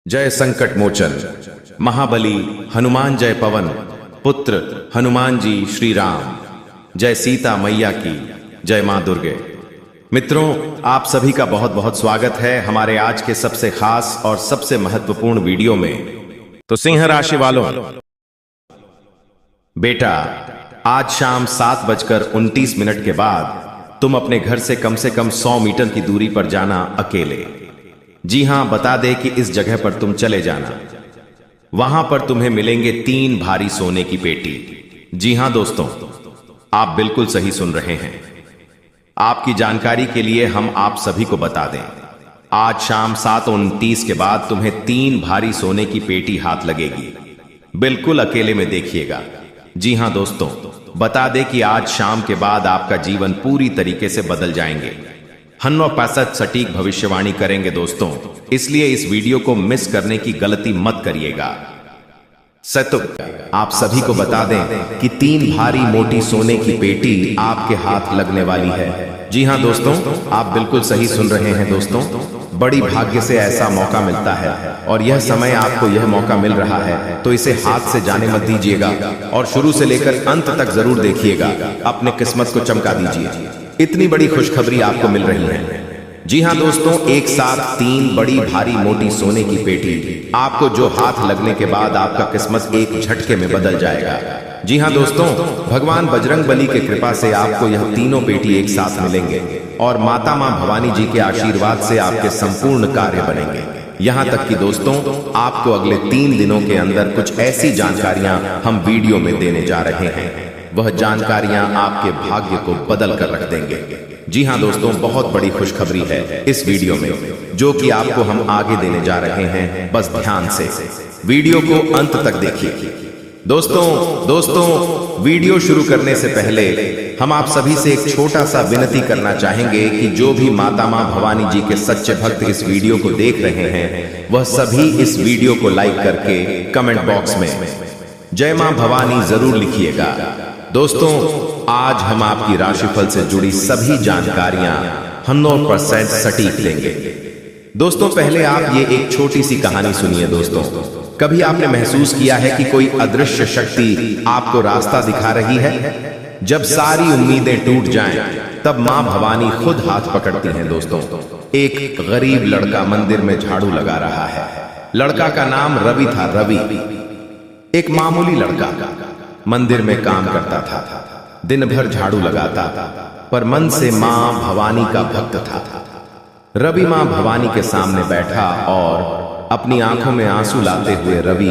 जय संकट मोचन महाबली हनुमान जय पवन पुत्र हनुमान जी श्री राम। जय सीता मैया की जय मां दुर्गे। मित्रों, आप सभी का बहुत बहुत स्वागत है हमारे आज के सबसे खास और सबसे महत्वपूर्ण वीडियो में। तो सिंह राशि वालों, बेटा आज शाम 7:29 के बाद तुम अपने घर से कम 100 मीटर की दूरी पर जाना अकेले। जी हां, बता दे कि इस जगह पर तुम चले जाना। वहां पर तुम्हें मिलेंगे 3 भारी सोने की पेटी। जी हां दोस्तों, आप बिल्कुल सही सुन रहे हैं। आपकी जानकारी के लिए हम आप सभी को बता दें, आज शाम 7:29 के बाद तुम्हें 3 भारी सोने की पेटी हाथ लगेगी। बिल्कुल अकेले में देखिएगा। जी हां दोस्तों, बता दें कि आज शाम के बाद आपका जीवन पूरी तरीके से बदल जाएंगे। 100% सटीक भविष्यवाणी करेंगे दोस्तों, इसलिए इस वीडियो को मिस करने की गलती मत करिएगा। सत्य आप सभी को बता दें कि 3 भारी मोटी सोने की पेटी आपके हाथ लगने वाली है। जी हां दोस्तों, आप बिल्कुल सही सुन रहे हैं दोस्तों। बड़ी भाग्य से ऐसा मौका मिलता है और यह समय आपको यह मौका मिल रहा है, तो इसे हाथ से जाने मत दीजिएगा और शुरू से लेकर अंत तक जरूर देखिएगा। अपने किस्मत को चमका दीजिए। इतनी बड़ी खुशखबरी आपको मिल रही है। जी हां दोस्तों, एक साथ 3 बड़ी भारी मोटी सोने की पेटी आपको जो हाथ लगने के बाद आपका किस्मत एक झटके में बदल जाएगा। जी हां दोस्तों, भगवान बजरंग बली के कृपा से आपको यह तीनों पेटी एक साथ मिलेंगे और माता मां भवानी जी के आशीर्वाद से आपके संपूर्ण कार्य बनेंगे। यहां तक कि दोस्तों, आपको अगले 3 दिनों के अंदर कुछ ऐसी जानकारियां हम वीडियो में देने जा रहे हैं, वह जानकारियां आपके भाग्य को बदल कर रख देंगे। जी हां दोस्तों, बहुत बड़ी खुशखबरी है इस वीडियो में, जो कि आपको हम आगे देने जा रहे हैं। बस ध्यान से वीडियो को अंत तक देखिए। दोस्तों, वीडियो शुरू करने से पहले हम आप सभी से एक छोटा सा विनती करना चाहेंगे कि जो भी माता मां भवानी जी के सच्चे भक्त इस वीडियो को देख रहे हैं, वह सभी इस वीडियो को लाइक करके कमेंट बॉक्स में जय मां भवानी जरूर लिखिएगा। दोस्तों, आज हम आपकी राशिफल से जुड़ी सभी जानकारियां 100% सटीक देंगे। दोस्तों, पहले आप ये एक छोटी सी कहानी सुनिए। दोस्तों, कभी आपने महसूस किया है कि कोई अदृश्य शक्ति आपको रास्ता दिखा रही है? जब सारी उम्मीदें टूट जाएं, तब मां भवानी खुद हाथ पकड़ती हैं। दोस्तों, एक गरीब लड़का मंदिर में झाड़ू लगा रहा है। लड़का का नाम रवि था। रवि एक मामूली लड़का मंदिर में काम करता था, दिन भर झाड़ू लगाता, पर मन से मां भवानी का भक्त था। रवि मां भवानी के सामने बैठा और अपनी आंखों में आंसू लाते हुए रवि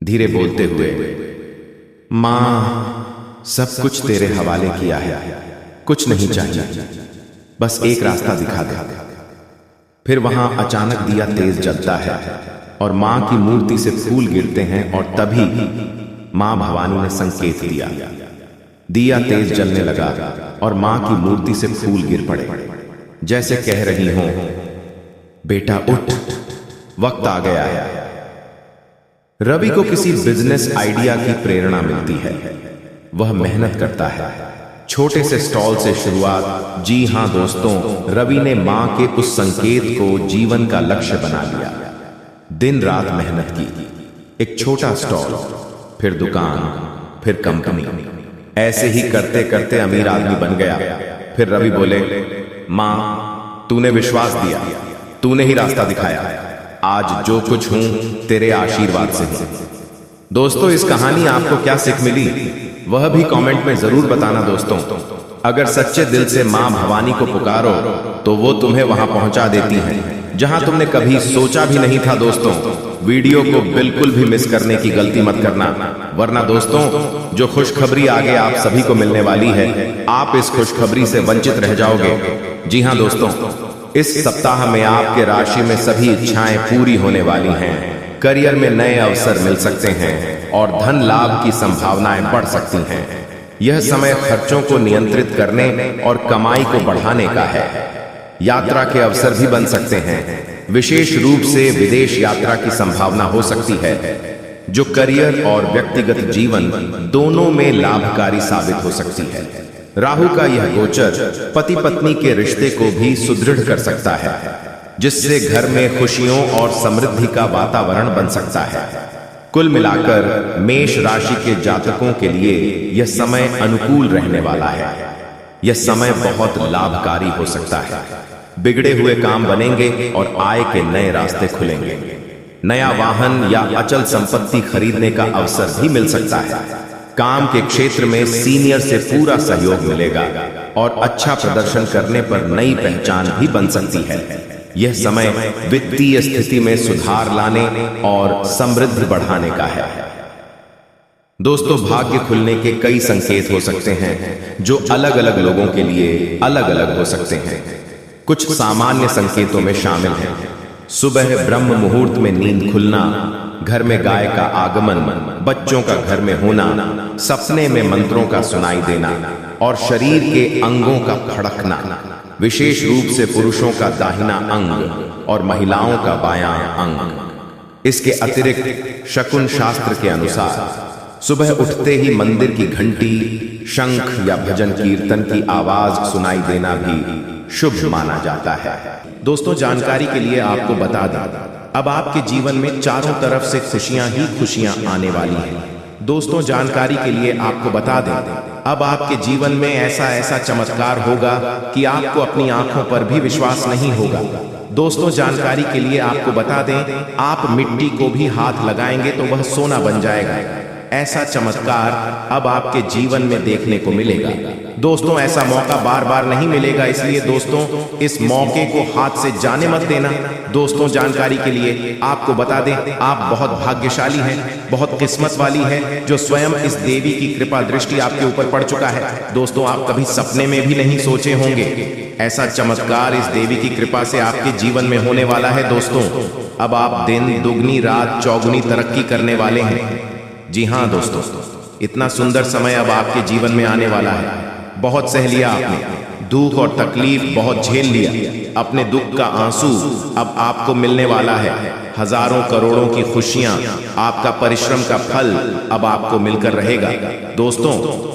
धीरे बोलते हुए, मां सब कुछ तेरे हवाले किया है, कुछ नहीं चाहिए, बस एक रास्ता दिखा दे। फिर वहां अचानक दिया तेज जलता है और मां की मूर्ति से फूल गिरते हैं और तभी मां भवानी ने संकेत दिया। दिया तेज जलने लगा और मां की मूर्ति से फूल गिर पड़े, जैसे कह रही हो, बेटा उठ, वक्त आ गया है। रवि को किसी बिजनेस आइडिया की प्रेरणा मिलती है। वह मेहनत करता है। छोटे से स्टॉल से शुरुआत। जी हां दोस्तों, रवि ने मां के उस संकेत को जीवन का लक्ष्य बना लिया। दिन रात मेहनत की। एक छोटा स्टॉल, फिर दुकान, फिर कंपनी। ऐसे ही करते करते अमीर आदमी बन गया। फिर रवि बोले, मां तूने विश्वास दिया, तूने ही रास्ता दिखाया। आज जो कुछ हूं तेरे आशीर्वाद से हूं। दोस्तों, इस कहानी आपको क्या सीख मिली, वह भी कमेंट में जरूर बताना। दोस्तों, अगर सच्चे दिल से मां भवानी को पुकारो तो वो तुम्हें वहां पहुंचा देती हैं जहां तुमने कभी सोचा भी नहीं था। दोस्तों, वीडियो को बिल्कुल भी मिस करने की गलती मत करना, वरना दोस्तों जो खुशखबरी आगे आप सभी को मिलने वाली है, आप इस खुशखबरी से वंचित रह जाओगे। जी हां दोस्तों, इस सप्ताह में आपके राशि में सभी इच्छाएं पूरी होने वाली हैं। करियर में नए अवसर मिल सकते हैं और धन लाभ की संभावनाएं बढ़ सकती हैं। यह समय खर्चों को नियंत्रित करने और कमाई को बढ़ाने का है। यात्रा के अवसर भी बन सकते हैं। विशेष रूप से विदेश यात्रा की संभावना हो सकती है, जो करियर और व्यक्तिगत जीवन दोनों में लाभकारी साबित हो सकती है। राहु का यह गोचर पति पत्नी के रिश्ते को भी सुदृढ़ कर सकता है। जिससे घर में खुशियों और समृद्धि का वातावरण बन सकता है। कुल मिलाकर मेष राशि के जातकों के लिए यह समय अनुकूल रहने वाला है। यह समय बहुत लाभकारी हो सकता है। बिगड़े हुए काम बनेंगे और आय के नए रास्ते खुलेंगे। नया वाहन या अचल संपत्ति खरीदने का अवसर भी मिल सकता है। काम के क्षेत्र में सीनियर से पूरा सहयोग मिलेगा और अच्छा प्रदर्शन करने पर नई पहचान भी बन सकती है। यह समय वित्तीय स्थिति में सुधार लाने और समृद्धि बढ़ाने का है। दोस्तों, भाग्य खुलने के कई संकेत हो सकते हैं जो अलग अलग लोगों के लिए अलग अलग हो सकते हैं। कुछ सामान्य संकेतों में शामिल हैं: सुबह ब्रह्म मुहूर्त में नींद खुलना, घर में गाय का आगमन, बच्चों का घर में होना, सपने में मंत्रों का सुनाई देना और शरीर के अंगों का फड़कना, विशेष रूप से पुरुषों का दाहिना अंग और महिलाओं का बायां अंग। इसके अतिरिक्त शकुन शास्त्र के अनुसार सुबह उठते ही मंदिर की घंटी, शंख या भजन कीर्तन की आवाज सुनाई देना भी शुभ माना जाता है। दोस्तों, जानकारी के लिए आपको बता दें, अब आपके जीवन में चारों तरफ से खुशियां ही खुशियां आने वाली हैं। दोस्तों, जानकारी के लिए आपको बता दें, अब आपके जीवन में ऐसा चमत्कार होगा कि आपको अपनी आंखों पर भी विश्वास नहीं होगा। दोस्तों, जानकारी के लिए आपको बता दें, आप मिट्टी को भी हाथ लगाएंगे तो वह सोना बन जाएगा। ऐसा चमत्कार अब आपके जीवन में देखने को मिलेगा। दोस्तों, ऐसा मौका बार बार नहीं मिलेगा, इसलिए दोस्तों इस मौके को हाथ से जाने मत देना। दोस्तों, जानकारी के लिए आपको बता दें, आप बहुत भाग्यशाली हैं, बहुत किस्मत वाली है जो स्वयं इस देवी की कृपा दृष्टि आपके ऊपर पड़ चुका है। दोस्तों, आप कभी सपने में भी नहीं सोचे होंगे ऐसा चमत्कार इस देवी की कृपा से आपके जीवन में होने वाला है। दोस्तों, अब आप दिन दुगनी रात चौगुनी तरक्की करने वाले हैं। जी हाँ दोस्तों, इतना सुंदर समय अब आपके जीवन में आने वाला है। बहुत सह लिया आपने, दुख और तकलीफ बहुत झेल लिया। अपने दुख का आंसू अब आपको मिलने वाला है। हजारों करोड़ों की खुशियां, आपका परिश्रम का फल अब आपको मिलकर रहेगा। दोस्तों,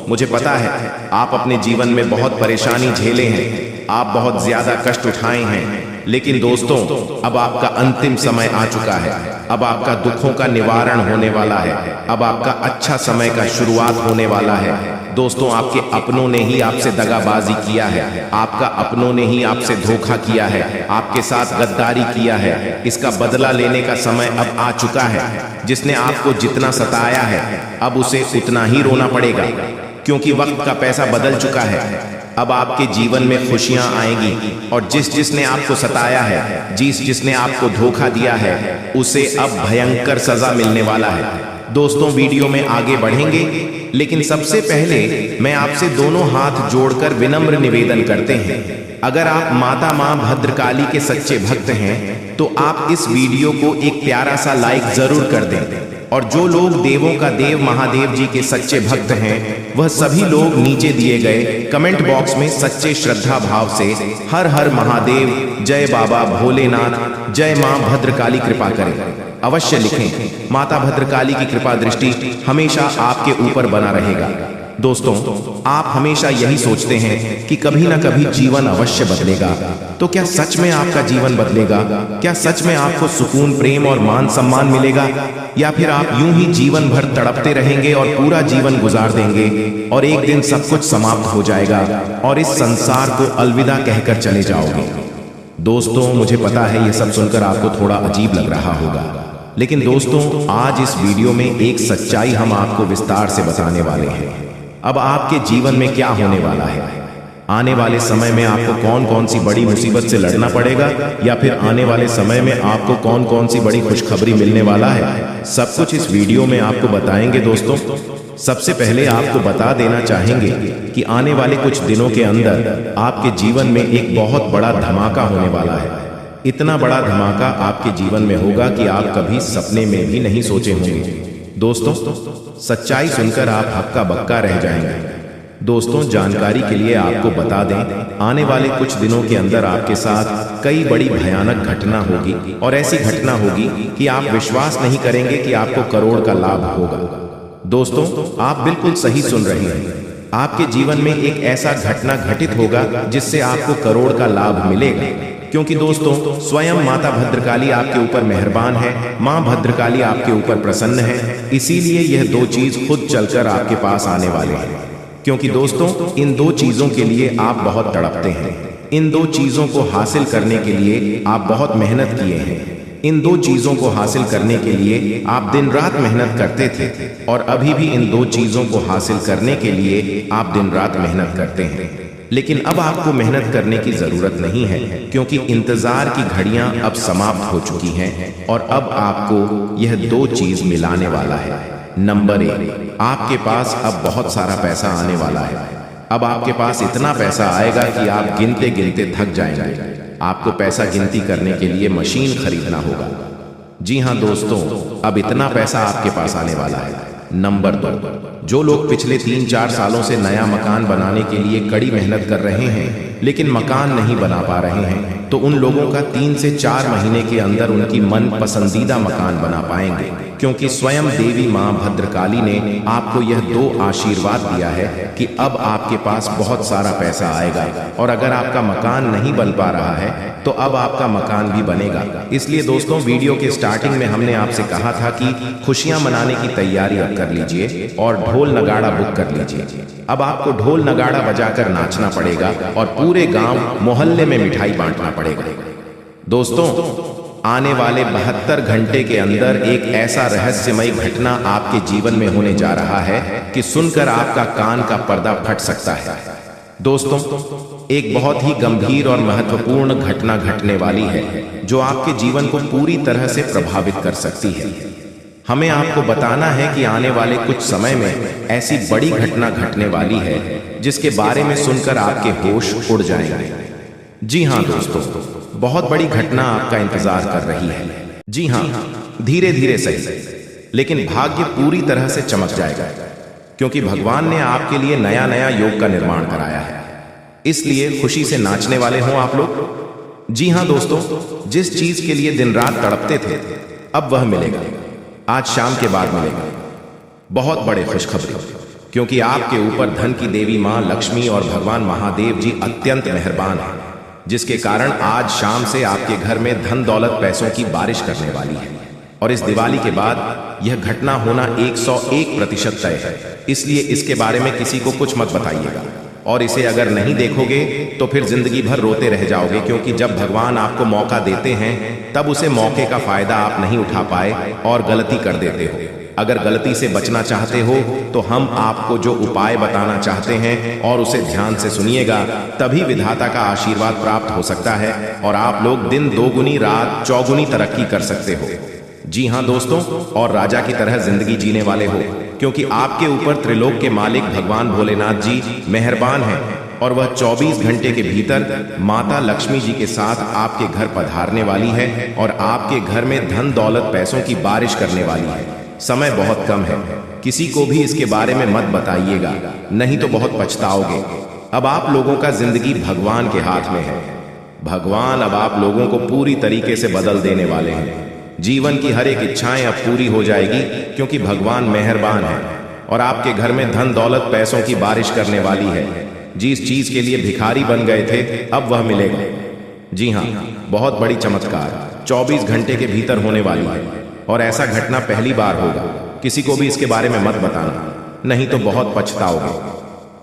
मुझे पता है आप अपने जीवन में बहुत परेशानी झेले हैं, आप बहुत ज्यादा कष्ट उठाए हैं, लेकिन दोस्तों अब आपका अंतिम समय आ चुका है। अब आपका दुखों का निवारण होने वाला है। अब आपका अच्छा समय का शुरुआत होने वाला है। दोस्तों, आपके अपनों ने ही आपसे दगाबाजी किया है, आपका अपनों ने ही आपसे धोखा किया है, आपके साथ गद्दारी किया है। इसका बदला लेने का समय अब आ चुका है। जिसने आपको जितना सताया है अब उसे उतना ही रोना पड़ेगा, क्योंकि वक्त का पैसा बदल चुका है। अब आपके जीवन में खुशियां आएंगी और जिसने आपको सताया है, जिसने आपको धोखा दिया है, उसे अब भयंकर सजा मिलने वाला है। दोस्तों, वीडियो में आगे बढ़ेंगे, लेकिन सबसे पहले मैं आपसे दोनों हाथ जोड़कर विनम्र निवेदन करते हैं, अगर आप माता मां भद्रकाली के सच्चे भक्त हैं तो आप इस वीडियो को एक प्यारा सा लाइक जरूर कर दें। और जो लोग देवों का देव महादेव जी के सच्चे भक्त हैं, वह सभी लोग नीचे दिए गए कमेंट बॉक्स में सच्चे श्रद्धा भाव से हर हर महादेव, जय बाबा भोलेनाथ, जय मां भद्रकाली कृपा करें अवश्य लिखें। माता भद्रकाली की कृपा दृष्टि हमेशा आपके ऊपर बना रहेगा। दोस्तों, आप हमेशा यही सोचते हैं कि कभी ना कभी जीवन अवश्य बदलेगा, तो क्या सच में आपका जीवन बदलेगा? क्या सच में आपको सुकून, प्रेम और मान सम्मान मिलेगा, या फिर आप यूं ही जीवन भर तड़पते रहेंगे और पूरा जीवन गुजार देंगे और एक दिन सब कुछ समाप्त हो जाएगा और इस संसार को अलविदा कहकर चले जाओगे? दोस्तों, मुझे पता है ये सब सुनकर आपको थोड़ा अजीब लग रहा होगा, लेकिन दोस्तों आज इस वीडियो में एक सच्चाई हम आपको विस्तार से बताने वाले हैं। अब आपके जीवन में क्या होने वाला है, आने वाले समय में आपको कौन कौन सी बड़ी मुसीबत से लड़ना पड़ेगा, या फिर आने वाले समय में आपको कौन कौन सी बड़ी खुशखबरी मिलने वाला है, सब कुछ इस वीडियो में आपको बताएंगे। दोस्तों, सबसे पहले आपको बता देना चाहेंगे कि आने वाले कुछ दिनों के अंदर आपके जीवन में एक बहुत बड़ा धमाका होने वाला है। इतना बड़ा धमाका आपके जीवन में होगा कि आप कभी सपने में भी नहीं सोचे होंगे। दोस्तों, सच्चाई सुनकर आप हक्का बक्का रह जाएंगे। दोस्तों, जानकारी के लिए आपको बता दें, आने वाले कुछ दिनों के अंदर आपके साथ कई बड़ी भयानक घटना होगी और ऐसी घटना होगी कि आप विश्वास नहीं करेंगे कि आपको करोड़ का लाभ होगा। दोस्तों, आप बिल्कुल सही सुन रहे हैं, आपके जीवन में एक ऐसा घटना घटित होगा जिससे आपको करोड़ का लाभ मिलेगा। क्योंकि दोस्तों स्वयं माता भद्रकाली आपके ऊपर मेहरबान है, माँ भद्रकाली आपके ऊपर प्रसन्न है। इसीलिए यह दो चीज खुद चलकर आपके पास आने वाले हैं। क्योंकि दोस्तों इन दो चीजों के लिए आप बहुत तड़पते हैं, इन दो चीजों को हासिल करने के लिए आप बहुत मेहनत किए हैं, इन दो चीजों को हासिल करने के लिए आप दिन रात मेहनत करते थे और अभी भी इन दो चीजों को हासिल करने के लिए आप दिन रात मेहनत करते हैं। लेकिन अब आपको मेहनत करने की जरूरत नहीं है, क्योंकि इंतजार की घड़ियां अब समाप्त हो चुकी हैं और अब आपको यह दो चीज मिलाने वाला है। नंबर 1, आपके पास अब बहुत सारा पैसा आने वाला है। अब आपके पास इतना पैसा आएगा कि आप गिनते गिनते थक जाएंगे। आपको पैसा गिनती करने के लिए मशीन खरीदना होगा। जी हाँ दोस्तों, अब इतना पैसा आपके पास आने वाला है। नंबर 2, जो लोग पिछले 3-4 सालों से नया मकान बनाने के लिए कड़ी मेहनत कर रहे हैं लेकिन मकान नहीं बना पा रहे हैं, तो उन लोगों का 3 से 4 महीने के अंदर उनकी मन पसंदीदा मकान बना पाएंगे, क्योंकि स्वयं देवी माँ भद्रकाली ने आपको यह 2 आशीर्वाद दिया है कि अब आपके पास बहुत सारा पैसा आएगा। और अगर आपका मकान नहीं बन पा रहा है तो अब आपका मकान भी बनेगा। इसलिए दोस्तों वीडियो के स्टार्टिंग में हमने आपसे कहा था कि खुशियां मनाने की तैयारी अब कर लीजिए और ढोल नगाड़ा बुक कर लीजिए। अब आपको ढोल नगाड़ा बजाकर नाचना पड़ेगा और पूरे गांव मोहल्ले में मिठाई बांटना पड़ेगा। दोस्तों आने वाले 72 घंटे के अंदर एक ऐसा रहस्यमय घटना आपके जीवन में होने जा रहा है कि सुनकर आपका कान का पर्दा फट सकता है। दोस्तों एक बहुत ही गंभीर और महत्वपूर्ण घटना घटने वाली है जो आपके जीवन को पूरी तरह से प्रभावित कर सकती है। हमें आपको बताना है कि आने वाले कुछ समय में ऐसी बड़ी घटना घटने वाली है जिसके बारे में सुनकर आपके होश उड़ जाएंगे। जी हाँ दोस्तों, बहुत बड़ी घटना आपका इंतजार कर रही है। जी हाँ, धीरे धीरे सही, लेकिन भाग्य पूरी तरह से चमक जाएगा, क्योंकि भगवान ने आपके लिए नया नया योग का निर्माण कराया है। इसलिए खुशी से नाचने वाले हों आप लोग। जी हाँ दोस्तों, जिस चीज के लिए दिन रात तड़पते थे अब वह मिलेगा, आज शाम के बाद मिलेगा। बहुत बड़े खुशखबरी, क्योंकि आपके ऊपर धन की देवी माँ लक्ष्मी और भगवान महादेव जी अत्यंत मेहरबान हैं, जिसके कारण आज शाम से आपके घर में धन दौलत पैसों की बारिश करने वाली है। और इस दिवाली के बाद यह घटना होना 101% तय है। इसलिए इसके बारे में किसी को कुछ मत बताइएगा, और इसे अगर नहीं देखोगे तो फिर जिंदगी भर रोते रह जाओगे, क्योंकि जब भगवान आपको मौका देते हैं तब उसे मौके का फायदा आप नहीं उठा पाए और गलती कर देते हो। अगर गलती से बचना चाहते हो तो हम आपको जो उपाय बताना चाहते हैं और उसे ध्यान से सुनिएगा, तभी विधाता का आशीर्वाद प्राप्त हो सकता है और आप लोग दिन दोगुनी रात चौगुनी तरक्की कर सकते हो। जी हाँ दोस्तों, और राजा की तरह जिंदगी जीने वाले हो, क्योंकि आपके ऊपर त्रिलोक के मालिक भगवान भोलेनाथ जी मेहरबान हैं और वह 24 घंटे के भीतर माता लक्ष्मी जी के साथ आपके घर पधारने वाली है और आपके घर में धन दौलत पैसों की बारिश करने वाली है। समय बहुत कम है, किसी को भी इसके बारे में मत बताइएगा, नहीं तो बहुत पछताओगे। अब आप लोगों का जिंदगी भगवान के हाथ में है। भगवान अब आप लोगों को पूरी तरीके से बदल देने वाले हैं। जीवन की हर एक इच्छाएं अब पूरी हो जाएगी, क्योंकि भगवान मेहरबान है और आपके घर में धन दौलत पैसों की बारिश करने वाली है। जिस चीज के लिए भिखारी बन गए थे अब वह मिलेगा। जी हाँ, बहुत बड़ी चमत्कार 24 घंटे के भीतर होने वाली है और ऐसा घटना पहली बार होगा। किसी को भी इसके बारे में मत बताना, नहीं तो बहुत पछताओगे।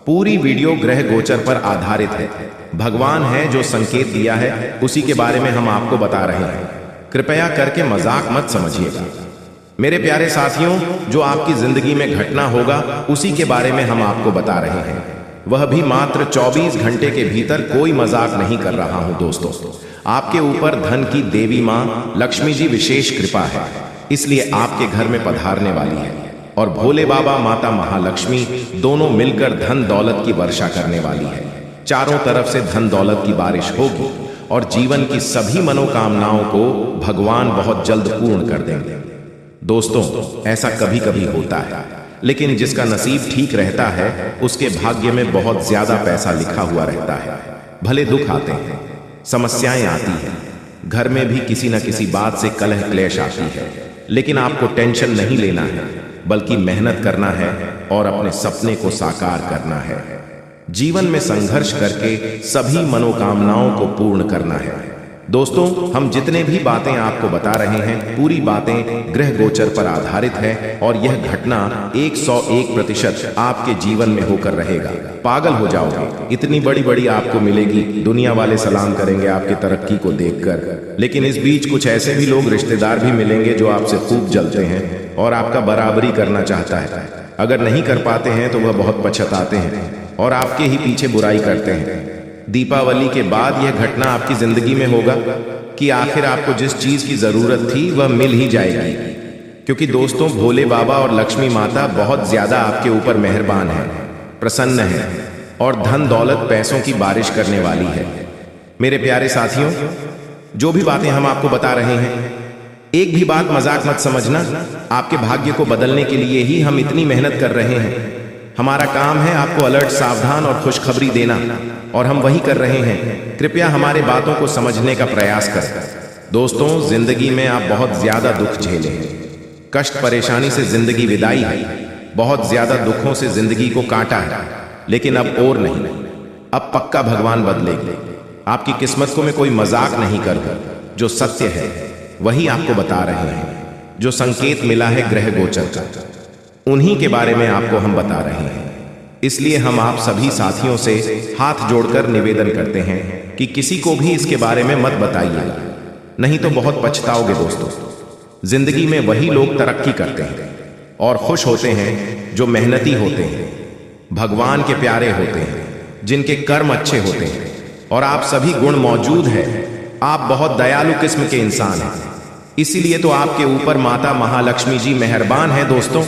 पूरी वीडियो ग्रह गोचर पर आधारित है। भगवान है जो संकेत दिया है उसी के बारे में हम आपको बता रहे हैं। कृपया करके मजाक मत समझिएगा। मेरे प्यारे साथियों, जो आपकी जिंदगी में घटना होगा उसी के बारे में हम आपको बता रहे हैं, वह भी मात्र 24 घंटे के भीतर। कोई मजाक नहीं कर रहा हूं दोस्तों। आपके ऊपर धन की देवी मां लक्ष्मी जी विशेष कृपा है, इसलिए आपके घर में पधारने वाली है और भोले बाबा माता महालक्ष्मी दोनों मिलकर धन दौलत की वर्षा करने वाली है। चारों तरफ से धन दौलत की बारिश होगी और जीवन की सभी मनोकामनाओं को भगवान बहुत जल्द पूर्ण कर देंगे। दोस्तों ऐसा कभी कभी होता है, लेकिन जिसका नसीब ठीक रहता है उसके भाग्य में बहुत ज्यादा पैसा लिखा हुआ रहता है। भले दुख आते हैं, समस्याएं आती हैं, घर में भी किसी न किसी बात से कलह क्लेश आती है, लेकिन आपको टेंशन नहीं लेना है, बल्कि मेहनत करना है और अपने सपने को साकार करना है। जीवन में संघर्ष करके सभी मनोकामनाओं को पूर्ण करना है। दोस्तों, हम जितने भी बातें आपको बता रहे हैं पूरी बातें ग्रह गोचर पर आधारित है और यह घटना 101% आपके जीवन में होकर रहेगा। पागल हो जाओगे, इतनी बड़ी बड़ी आपको मिलेगी, दुनिया वाले सलाम करेंगे आपकी तरक्की को देखकर। लेकिन इस बीच कुछ ऐसे भी लोग रिश्तेदार भी मिलेंगे जो आपसे खूब जलते हैं और आपका बराबरी करना चाहता है। अगर नहीं कर पाते हैं तो वह बहुत पछताते हैं और आपके ही पीछे बुराई करते हैं। दीपावली के बाद यह घटना आपकी जिंदगी में होगा कि आखिर आपको जिस चीज की जरूरत थी वह मिल ही जाएगी, क्योंकि दोस्तों भोले बाबा और लक्ष्मी माता बहुत ज्यादा आपके ऊपर मेहरबान है, प्रसन्न है और धन दौलत पैसों की बारिश करने वाली है। मेरे प्यारे साथियों, जो भी बातें हम आपको बता रहे हैं, एक भी बात मजाक मत समझना। आपके भाग्य को बदलने के लिए ही हम इतनी मेहनत कर रहे हैं। हमारा काम है आपको अलर्ट, सावधान और खुशखबरी देना, और हम वही कर रहे हैं। कृपया हमारे बातों को समझने का प्रयास करें। दोस्तों, जिंदगी में आप बहुत ज्यादा दुख झेले हैं, कष्ट परेशानी से जिंदगी विदाई है, बहुत ज्यादा दुखों से जिंदगी को काटा है, लेकिन अब और नहीं, अब पक्का भगवान बदलेगी। आपकी किस्मत को मैं कोई मजाक नहीं करूंगा, जो सत्य है वही आपको बता रहे हैं। जो संकेत मिला है ग्रह गोचर का, उन्हीं के बारे में आपको हम बता रहे हैं। इसलिए हम आप सभी साथियों से हाथ जोड़कर निवेदन करते हैं कि किसी को भी इसके बारे में मत बताइएगा, नहीं तो बहुत पछताओगे। दोस्तों, जिंदगी में वही लोग तरक्की करते हैं और खुश होते हैं जो मेहनती होते हैं, भगवान के प्यारे होते हैं, जिनके कर्म अच्छे होते हैं, और आप सभी गुण मौजूद है। आप बहुत दयालु किस्म के इंसान हैं, इसीलिए तो आपके ऊपर माता महालक्ष्मी जी मेहरबान है। दोस्तों,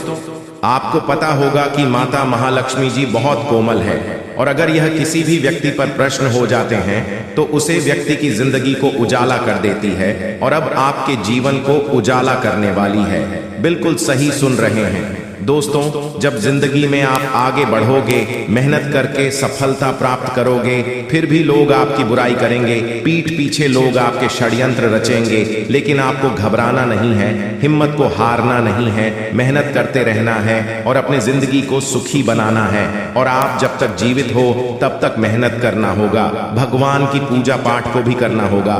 आपको पता होगा कि माता महालक्ष्मी जी बहुत कोमल है, और अगर यह किसी भी व्यक्ति पर प्रश्न हो जाते हैं तो उसे व्यक्ति की जिंदगी को उजाला कर देती है, और अब आपके जीवन को उजाला करने वाली है। बिल्कुल सही सुन रहे हैं दोस्तों। जब जिंदगी में आप आगे बढ़ोगे, मेहनत करके सफलता प्राप्त करोगे, फिर भी लोग आपकी बुराई करेंगे, पीठ पीछे लोग आपके षड्यंत्र रचेंगे, लेकिन आपको घबराना नहीं है, हिम्मत को हारना नहीं है, मेहनत करते रहना है और अपने जिंदगी को सुखी बनाना है। और आप जब तक जीवित हो तब तक मेहनत करना होगा, भगवान की पूजा पाठ को भी करना होगा।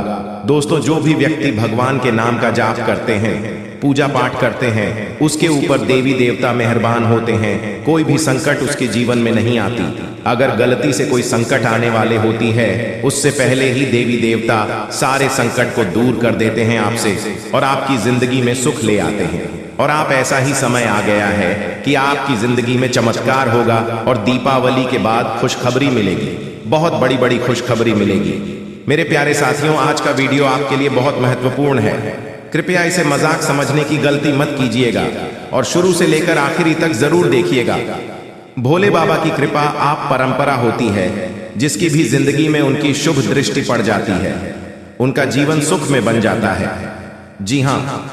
दोस्तों, जो भी व्यक्ति भगवान के नाम का जाप करते हैं, पूजा पाठ करते हैं, उसके ऊपर देवी देवता मेहरबान होते हैं, कोई भी संकट उसके जीवन में नहीं आती। अगर गलती से कोई संकट आने वाले होती है, उससे पहले ही देवी देवता सारे संकट को दूर कर देते हैं आपसे, और आपकी जिंदगी में सुख ले आते हैं। और आप ऐसा ही समय आ गया है कि आपकी जिंदगी में चमत्कार होगा, और दीपावली के बाद खुशखबरी मिलेगी, बहुत बड़ी बड़ी खुशखबरी मिलेगी। मेरे प्यारे साथियों, आज का वीडियो आपके लिए बहुत महत्वपूर्ण है। कृपया इसे मजाक समझने की गलती मत कीजिएगा और शुरू से लेकर आखिरी तक जरूर देखिएगा। भोले बाबा की कृपा आप परंपरा होती है, जिसकी भी जिंदगी में उनकी शुभ दृष्टि पड़ जाती है, उनका जीवन सुख में बन जाता है। जी हाँ,